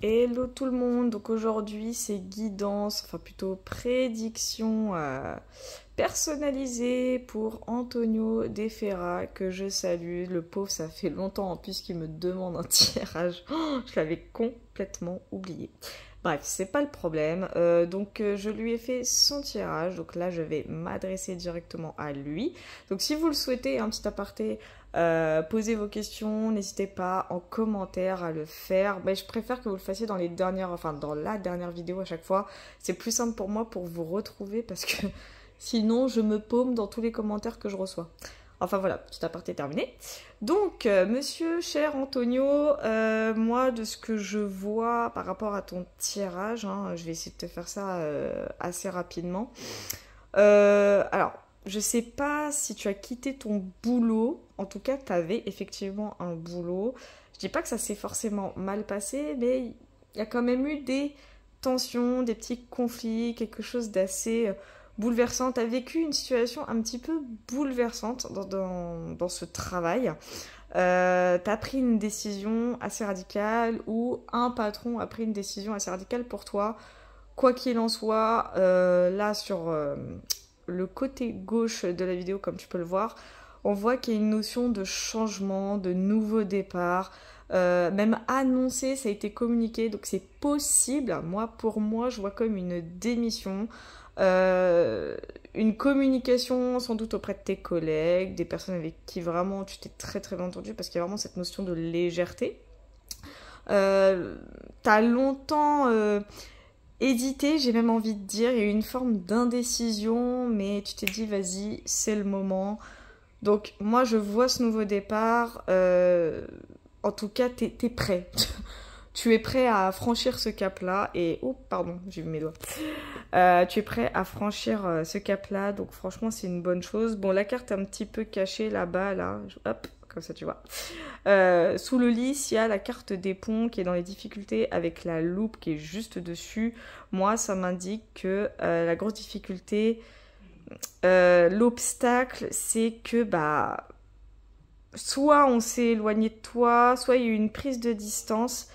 Hello tout le monde, donc aujourd'hui c'est guidance, enfin plutôt prédiction personnalisée pour Antonio De Ferra que je salue. Le pauvre, ça fait longtemps en plus qu'il me demande un tirage. Oh, je l'avais complètement oublié. Bref, c'est pas le problème. Je lui ai fait son tirage. Donc là, je vais m'adresser directement à lui. Donc si vous le souhaitez, un petit aparté, posez vos questions. N'hésitez pas en commentaire à le faire. Mais je préfère que vous le fassiez dans dans la dernière vidéo à chaque fois. C'est plus simple pour moi pour vous retrouver parce que sinon je me paume dans tous les commentaires que je reçois. Enfin voilà, petit aparté terminé. Donc, monsieur cher Antonio, moi de ce que je vois par rapport à ton tirage, hein, je vais essayer de te faire ça assez rapidement. Alors, je sais pas si tu as quitté ton boulot. En tout cas, tu avais effectivement un boulot. Je dis pas que ça s'est forcément mal passé, mais il y a quand même eu des tensions, des petits conflits, quelque chose d'assez bouleversant. Tu as vécu une situation un petit peu bouleversante dans ce travail. Tu as pris une décision assez radicale ou un patron a pris une décision assez radicale pour toi. Quoi qu'il en soit, là sur le côté gauche de la vidéo, comme tu peux le voir, on voit qu'il y a une notion de changement, de nouveau départ, même annoncé, ça a été communiqué, donc c'est possible. Pour moi, je vois comme une démission, une communication sans doute auprès de tes collègues, des personnes avec qui vraiment tu t'es très très bien entendu, parce qu'il y a vraiment cette notion de légèreté. T'as longtemps hésité, j'ai même envie de dire, il y a eu une forme d'indécision, mais tu t'es dit vas-y, c'est le moment. Donc moi je vois ce nouveau départ, en tout cas t'es prêt. Tu es prêt à franchir ce cap-là et... Oh, pardon, j'ai vu mes doigts. Tu es prêt à franchir ce cap-là, donc franchement c'est une bonne chose. Bon, la carte est un petit peu cachée là-bas, là. Hop, comme ça tu vois. Sous le lys, il y a la carte des ponts qui est dans les difficultés avec la loupe qui est juste dessus. Moi, ça m'indique que la grosse difficulté, l'obstacle, c'est que soit on s'est éloigné de toi, soit il y a eu une prise de distance.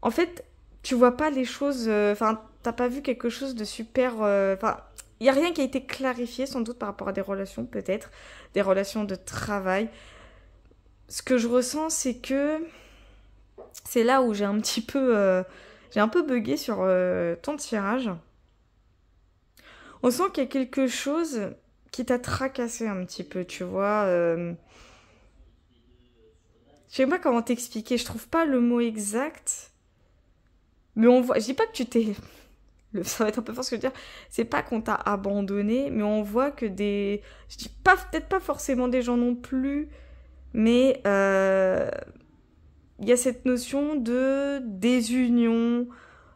En fait, tu vois pas les choses... t'as pas vu quelque chose de super... il n'y a rien qui a été clarifié, sans doute, par rapport à des relations, peut-être. Des relations de travail. Ce que je ressens, c'est que... C'est là où j'ai un petit peu... j'ai un peu bugué sur ton tirage. On sent qu'il y a quelque chose qui t'a tracassé un petit peu, tu vois. Je sais pas comment t'expliquer, je trouve pas le mot exact. Mais on voit... Je dis pas que tu t'es... Ça va être un peu fort ce que je veux dire. C'est pas qu'on t'a abandonné, mais on voit que des... Je dis pas, peut-être pas forcément des gens non plus, mais il y a cette notion de désunion,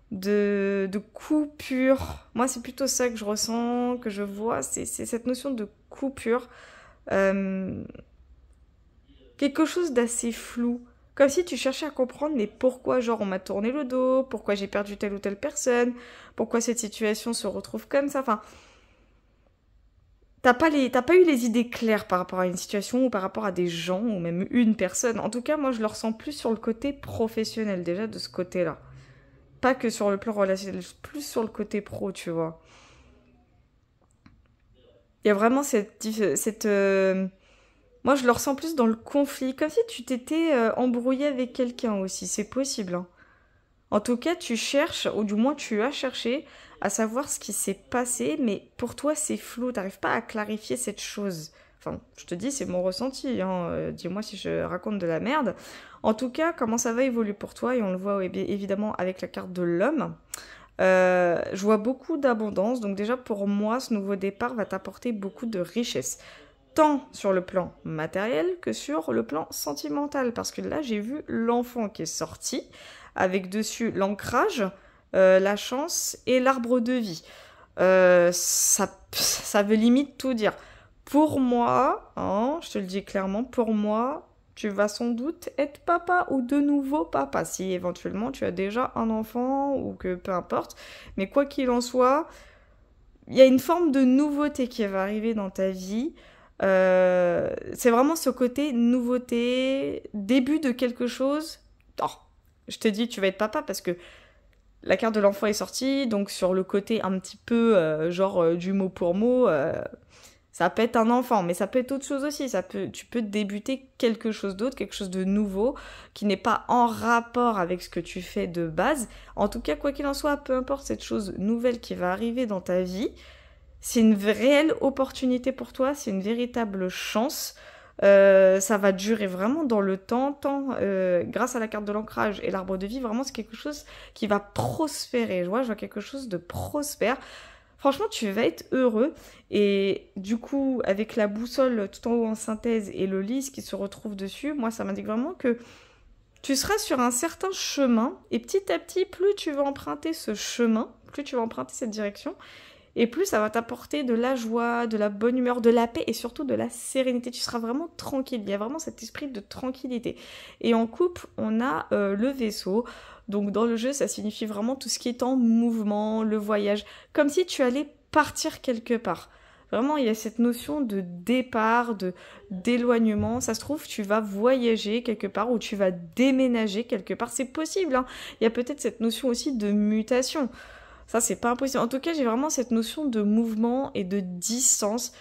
de coupure. Moi, c'est plutôt ça que je ressens, que je vois. C'est cette notion de coupure. Quelque chose d'assez flou. Comme si tu cherchais à comprendre, mais pourquoi, genre, on m'a tourné le dos, pourquoi j'ai perdu telle ou telle personne, pourquoi cette situation se retrouve comme ça. Enfin, t'as pas eu les idées claires par rapport à une situation ou par rapport à des gens ou même une personne. En tout cas, moi, je le ressens plus sur le côté professionnel, déjà, de ce côté-là. Pas que sur le plan relationnel, plus sur le côté pro, tu vois. Il y a vraiment moi, je le ressens plus dans le conflit, comme si tu t'étais embrouillé avec quelqu'un aussi, c'est possible, hein. En tout cas, tu cherches, ou du moins tu as cherché, à savoir ce qui s'est passé, mais pour toi, c'est flou, t'arrives pas à clarifier cette chose. Enfin, je te dis, c'est mon ressenti, hein. Dis-moi si je raconte de la merde. En tout cas, comment ça va évoluer pour toi, et on le voit évidemment avec la carte de l'homme. Je vois beaucoup d'abondance, donc déjà pour moi, ce nouveau départ va t'apporter beaucoup de richesse. Tant sur le plan matériel que sur le plan sentimental. Parce que là, j'ai vu l'enfant qui est sorti, avec dessus l'ancrage, la chance et l'arbre de vie. Ça veut limite tout dire. Pour moi, hein, je te le dis clairement, pour moi, tu vas sans doute être papa ou de nouveau papa. Si éventuellement tu as déjà un enfant ou que peu importe. Mais quoi qu'il en soit, il y a une forme de nouveauté qui va arriver dans ta vie. C'est vraiment ce côté nouveauté, début de quelque chose. Oh, je te dis tu vas être papa parce que la carte de l'enfant est sortie, donc sur le côté un petit peu du mot pour mot, ça peut être un enfant, mais ça peut être autre chose aussi. Tu peux débuter quelque chose d'autre, quelque chose de nouveau, qui n'est pas en rapport avec ce que tu fais de base. En tout cas, quoi qu'il en soit, peu importe cette chose nouvelle qui va arriver dans ta vie, c'est une réelle opportunité pour toi, c'est une véritable chance. Ça va durer vraiment dans le temps, grâce à la carte de l'ancrage et l'arbre de vie, vraiment c'est quelque chose qui va prospérer. Je vois quelque chose de prospère. Franchement, tu vas être heureux. Et du coup, avec la boussole tout en haut en synthèse et le lys qui se retrouve dessus, moi, ça m'indique vraiment que tu seras sur un certain chemin. Et petit à petit, plus tu vas emprunter ce chemin, plus tu vas emprunter cette direction, et plus ça va t'apporter de la joie, de la bonne humeur, de la paix et surtout de la sérénité. Tu seras vraiment tranquille. Il y a vraiment cet esprit de tranquillité. Et en couple, on a le vaisseau. Donc dans le jeu, ça signifie vraiment tout ce qui est en mouvement, le voyage, comme si tu allais partir quelque part. Vraiment, il y a cette notion de départ, d'éloignement. Ça se trouve, tu vas voyager quelque part ou tu vas déménager quelque part. C'est possible, hein. Il y a peut-être cette notion aussi de mutation. Ça, c'est pas impossible. En tout cas, j'ai vraiment cette notion de mouvement et de distance.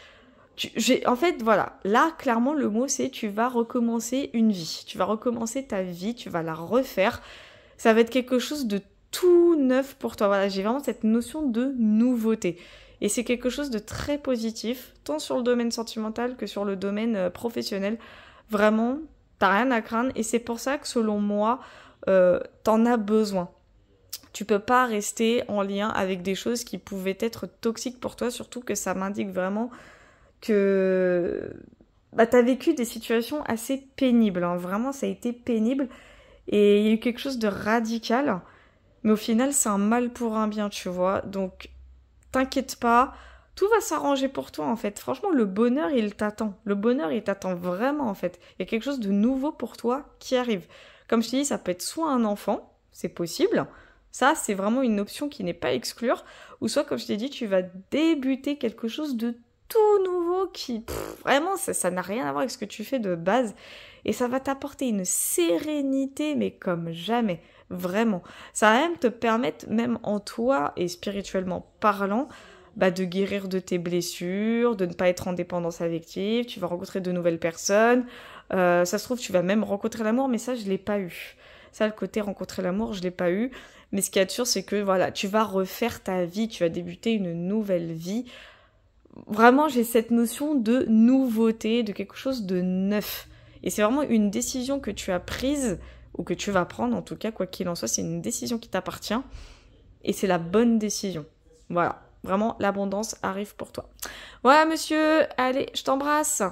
En fait, voilà, là, clairement, le mot, c'est tu vas recommencer une vie. Tu vas recommencer ta vie, tu vas la refaire. Ça va être quelque chose de tout neuf pour toi. Voilà, j'ai vraiment cette notion de nouveauté. Et c'est quelque chose de très positif, tant sur le domaine sentimental que sur le domaine professionnel. Vraiment, t'as rien à craindre. Et c'est pour ça que, selon moi, t'en as besoin. Tu peux pas rester en lien avec des choses qui pouvaient être toxiques pour toi, surtout que ça m'indique vraiment que t'as vécu des situations assez pénibles, hein. Vraiment, ça a été pénible. Et il y a eu quelque chose de radical, mais au final, c'est un mal pour un bien, tu vois. Donc, t'inquiète pas, tout va s'arranger pour toi, en fait. Franchement, le bonheur, il t'attend. Le bonheur, il t'attend vraiment, en fait. Il y a quelque chose de nouveau pour toi qui arrive. Comme je te dis, ça peut être soit un enfant, c'est possible. Ça, c'est vraiment une option qui n'est pas à exclure. Ou soit, comme je t'ai dit, tu vas débuter quelque chose de tout nouveau qui, vraiment, ça n'a rien à voir avec ce que tu fais de base. Et ça va t'apporter une sérénité, mais comme jamais. Vraiment. Ça va même te permettre, même en toi et spirituellement parlant, de guérir de tes blessures, de ne pas être en dépendance affective. Tu vas rencontrer de nouvelles personnes. Ça se trouve, tu vas même rencontrer l'amour, mais ça, je l'ai pas eu. Ça, le côté rencontrer l'amour, je l'ai pas eu. Mais ce qu'il y a de sûr, c'est que voilà, tu vas refaire ta vie, tu vas débuter une nouvelle vie. Vraiment, j'ai cette notion de nouveauté, de quelque chose de neuf. Et c'est vraiment une décision que tu as prise, ou que tu vas prendre, en tout cas, quoi qu'il en soit, c'est une décision qui t'appartient. Et c'est la bonne décision. Voilà, vraiment, l'abondance arrive pour toi. Voilà, monsieur, allez, je t'embrasse.